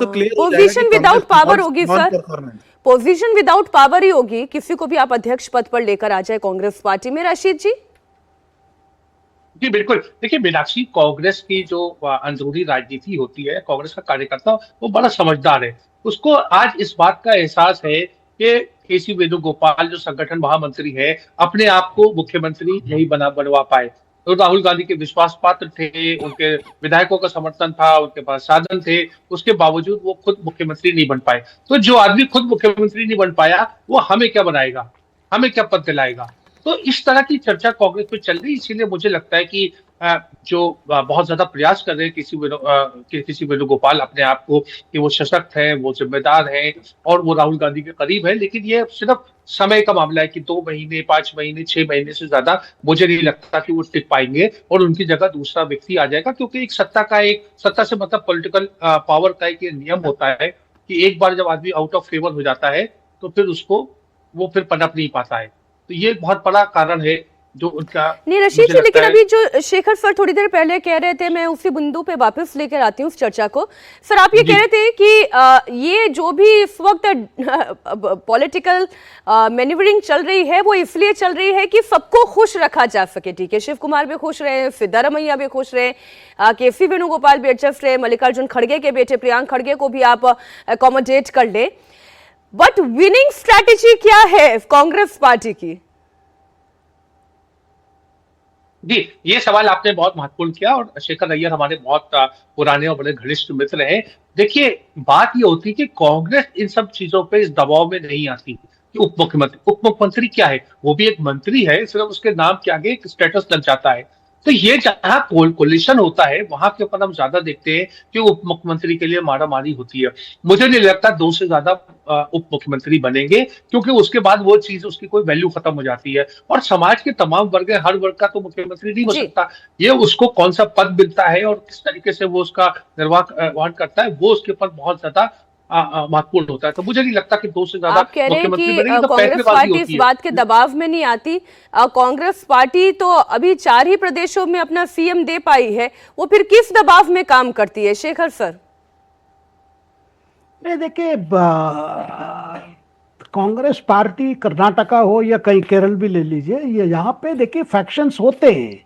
तो क्लियर हो जाएगा पोजीशन कि विदाउट कांग्रेस पावर होगी non sir, performance. Position without power ही होगी, किसी को भी आप अध्यक्ष पद पर लेकर आ जाए कांग्रेस पार्टी में। रशीद जी जी बिल्कुल, देखिए मीनाक्षी, कांग्रेस की जो अंदरूनी राजनीति होती है, कांग्रेस का कार्यकर्ता वो बड़ा समझदार है। उसको आज इस बात का एहसास है कि केसी वेणुगोपाल जो संगठन महामंत्री है, अपने आप को मुख्यमंत्री नहीं बनवा पाए। तो राहुल गांधी के विश्वास पात्र थे, उनके विधायकों का समर्थन था, उनके पास साधन थे, उसके बावजूद वो खुद मुख्यमंत्री नहीं बन पाए। तो जो आदमी खुद मुख्यमंत्री नहीं बन पाया, वो हमें क्या बनाएगा, हमें क्या पद दिलाएगा। तो इस तरह की चर्चा कांग्रेस में चल रही है। इसीलिए मुझे लगता है कि जो बहुत ज्यादा प्रयास कर रहे हैं किसी वेणुगोपाल अपने आप को कि वो सशक्त है, वो जिम्मेदार है और वो राहुल गांधी के करीब है, लेकिन ये सिर्फ समय का मामला है कि 2 महीने, 5 महीने, 6 महीने से ज्यादा मुझे नहीं लगता कि वो टिक पाएंगे और उनकी जगह दूसरा व्यक्ति आ जाएगा। क्योंकि एक सत्ता से मतलब पॉलिटिकल पावर का एक नियम होता है कि एक बार जब आदमी आउट ऑफ फेवर हो जाता है तो फिर वो फिर पनप नहीं पाता है। तो ये बहुत बड़ा कारण है जो उनका। नहीं रशीद जी, लेकिन अभी जो शेखर सर थोड़ी देर पहले कह रहे थे, मैं उसी बिंदु पे वापस लेकर आती हूँ इस चर्चा को। सर आप ये कह रहे थे कि ये जो भी इस वक्त पॉलिटिकल मैन्यूवरिंग चल रही है वो इसलिए चल रही है कि सबको खुश रखा जा सके। ठीक है, शिव कुमार भी खुश रहे, सिद्धारमैया भी खुश रहे, केसी वेणुगोपाल भी एडजस्ट रहे, मल्लिकार्जुन खड़गे के बेटे प्रियांक खड़गे को भी आप अकोमोडेट कर ले। बट विनिंग स्ट्रैटेजी क्या है कांग्रेस पार्टी की? जी, ये सवाल आपने बहुत महत्वपूर्ण किया और शेखर अय्यर हमारे बहुत पुराने और बड़े घनिष्ठ मित्र हैं। देखिए, बात ये होती है कि कांग्रेस इन सब चीजों पे इस दबाव में नहीं आती कि उप मुख्यमंत्री क्या है, वो भी एक मंत्री है, सिर्फ उसके नाम के आगे एक स्टेटस लग जाता है। तो ये जहां कोलिशन होता है वहां के ऊपर हम ज्यादा देखते हैं कि उप मुख्यमंत्री के लिए मारामारी होती है। मुझे नहीं लगता 2 से ज्यादा उप मुख्यमंत्री बनेंगे, क्योंकि उसके बाद वो चीज उसकी कोई वैल्यू खत्म हो जाती है और समाज के तमाम वर्ग, हर वर्ग का तो मुख्यमंत्री नहीं हो सकता। ये उसको कौन सा पद मिलता है और किस तरीके से वो उसका निर्वाह करता है, वो उसके ऊपर बहुत ज्यादा महत्वपूर्ण होता है। तो मुझे नहीं लगता कि 2 से ज्यादा आप कह रहे हैं कि तो कांग्रेस पार्टी इस बात के दबाव में नहीं आती। कांग्रेस पार्टी तो अभी 4 ही प्रदेशों में अपना सीएम दे पाई है, वो फिर किस दबाव में काम करती है? शेखर सर देखिए, कांग्रेस पार्टी कर्नाटका हो या कहीं केरल भी ले लीजिए, ये यहाँ पे देखिए फैक्शंस होते हैं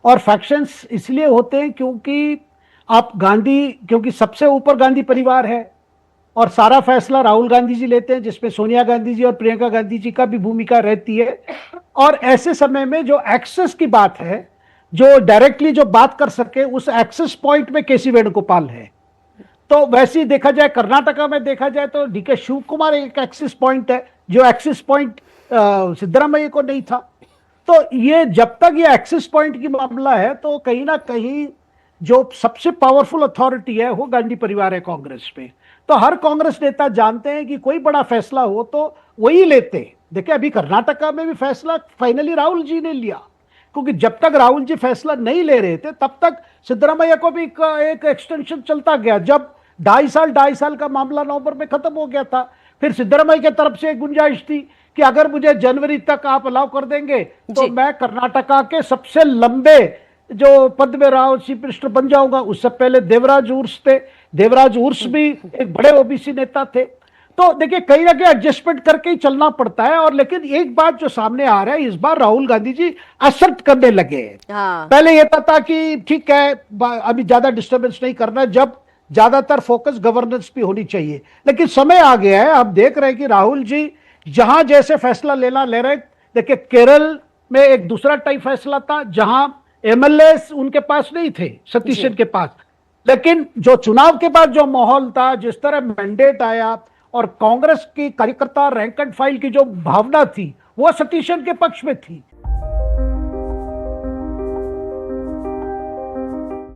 और फैक्शंस इसलिए होते हैं क्योंकि सबसे ऊपर गांधी परिवार है और सारा फैसला राहुल गांधी जी लेते हैं, जिसमें सोनिया गांधी जी और प्रियंका गांधी जी का भी भूमिका रहती है। और ऐसे समय में जो एक्सेस की बात है, जो डायरेक्टली जो बात कर सके, उस एक्सेस पॉइंट में केसी वेणुगोपाल है। तो वैसे ही देखा जाए, कर्नाटका में देखा जाए तो डीके शिव कुमार एक एक्सेस पॉइंट है, जो एक्सेस पॉइंट सिद्धरामैया को नहीं था। तो ये जब तक ये एक्सेस पॉइंट की मामला है तो कहीं ना कहीं जो सबसे पावरफुल अथॉरिटी है वो गांधी परिवार है कांग्रेस पे। तो हर कांग्रेस नेता जानते हैं कि कोई बड़ा फैसला हो तो वही लेते। देखिए, अभी कर्नाटका में भी फैसला फाइनली राहुल जी ने लिया, क्योंकि जब तक राहुल जी फैसला नहीं ले रहे थे तब तक सिद्धरामैया को भी एक एक्सटेंशन चलता गया। जब 2.5 साल का मामला नवंबर में खत्म हो गया था, फिर सिद्धरामैया की तरफ से एक गुंजाइश थी कि अगर मुझे जनवरी तक आप अलाउ कर देंगे तो मैं कर्नाटका के सबसे लंबे जो पद में राहुल चीफ मिनिस्टर बन जाऊंगा। उससे पहले देवराज उर्स थे, देवराज उर्स भी एक बड़े ओबीसी नेता थे। तो देखिए, कहीं ना कहीं एडजस्टमेंट करके ही चलना पड़ता है। और लेकिन एक बात जो सामने आ रहा है, इस बार राहुल गांधी जी असर्ट करने लगे। पहले ये था कि ठीक है, अभी ज्यादा डिस्टर्बेंस नहीं करना, जब ज्यादातर फोकस गवर्नेंस पे होनी चाहिए। लेकिन समय आ गया है, हम देख रहे हैं कि राहुल जी जहां जैसे फैसला ले रहे। देखिए, केरल में एक दूसरा टाइप फैसला था, जहां एमएलए उनके पास नहीं थे, सतीशन के पास। लेकिन जो चुनाव के बाद जो माहौल था, जिस तरह मैंडेट आया और कांग्रेस की कार्यकर्ता रैंक एंड फाइल की जो भावना थी, वो सतीशन के पक्ष में थी।